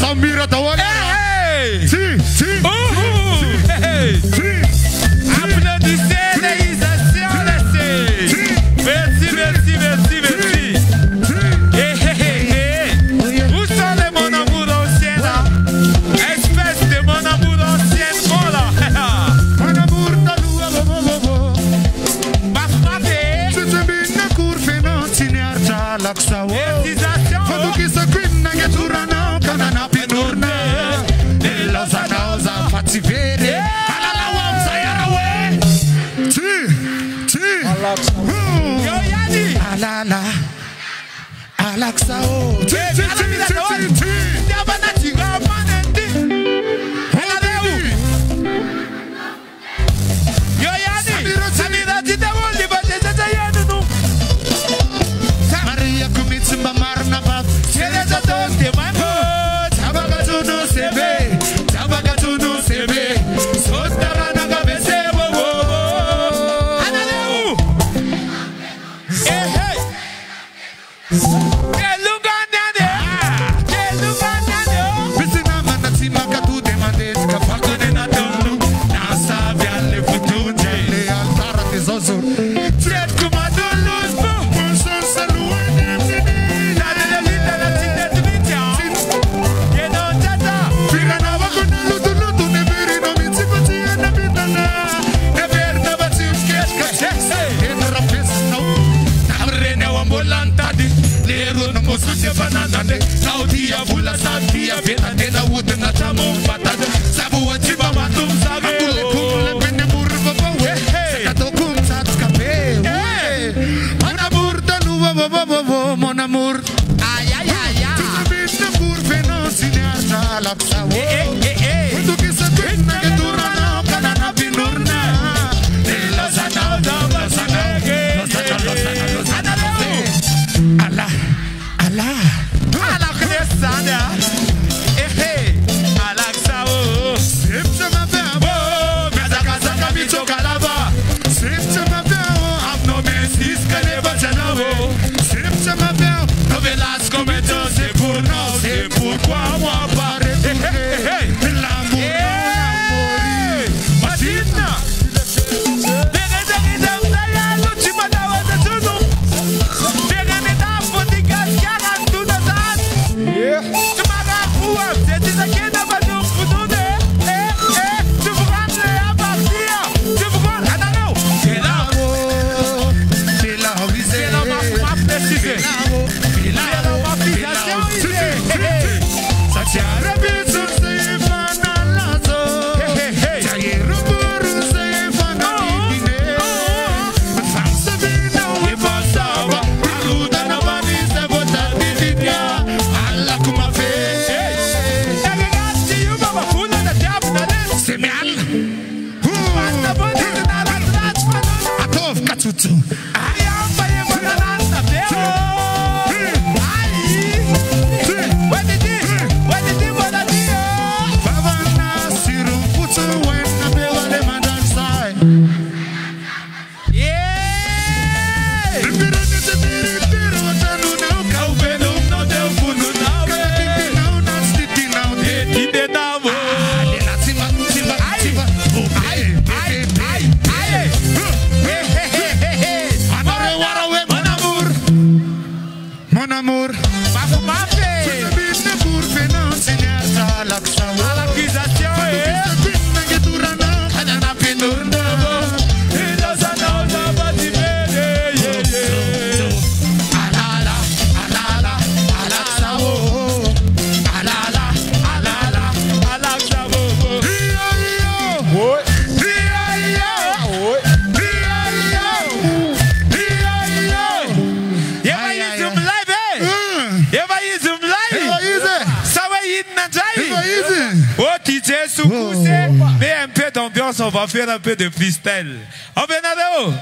Samira Tawala. Hey! Si, si. Hey! Applaudissez les Isaciens. Merci, merci, merci, merci. Où sont les mon amour ancien là? Espèce de mon amour ancien, oh là. Mon amour talua bobo. Bafmate. Tu te binne courfe non signarta laksa. Excisation. Quando chi sa qui nange turana kanana pinurna. Nella zanausa fazzi vedere. Alala wamsa yarawe. Si, si. Yo Yani. Alala. Alaksa o. Si, si, si, si, si. Maria kumitsimba marna bab. Sereza tonte mano. Tabagatuno sebe. Tabagatuno sebe. Sotarana gabese bobo. Analeu. Hey. Kelunganyane. Kelunganyane. Bisina manati makatu demande kapakone na tonu. Nasa viale futunje le altara tesoso. Tret kumadulus bu. Monson saluene nini. La de la lita la tinte de vitia. Yeno tata. Firana wakuna lutu lutu nebiri no mitipati na bitana. Neber na batim keska. En rapes no. Namrene wambolanta di. Lero no mosute banana de. Saudia bula saudia vena de la wood na chamo patade. Sabu wachiba matum sabe. Akule kumle bene burba bawe. Sekato kum tatskape. Mon amour de nouveau mon amour. Ay ay ay ay. Tu bine curve no signarta laksa. Quando chi sa qui nange turana kanana pinurna. Nella zanausa Allah, Allah. Ala knesanya. Alaksa o. Sipse ma bebo, mezaka saka bicho kalaba. Sipse ma bebo, abno mesis kaleba chanavo. Sipse ma bebo, no velas cometo c'est pour nous, c'est pourquoi moi paraît l'amour, l'amour. Matina. Mon amour, mais un peu d'ambiance, on va faire un peu de freestyle. Oh, Benado!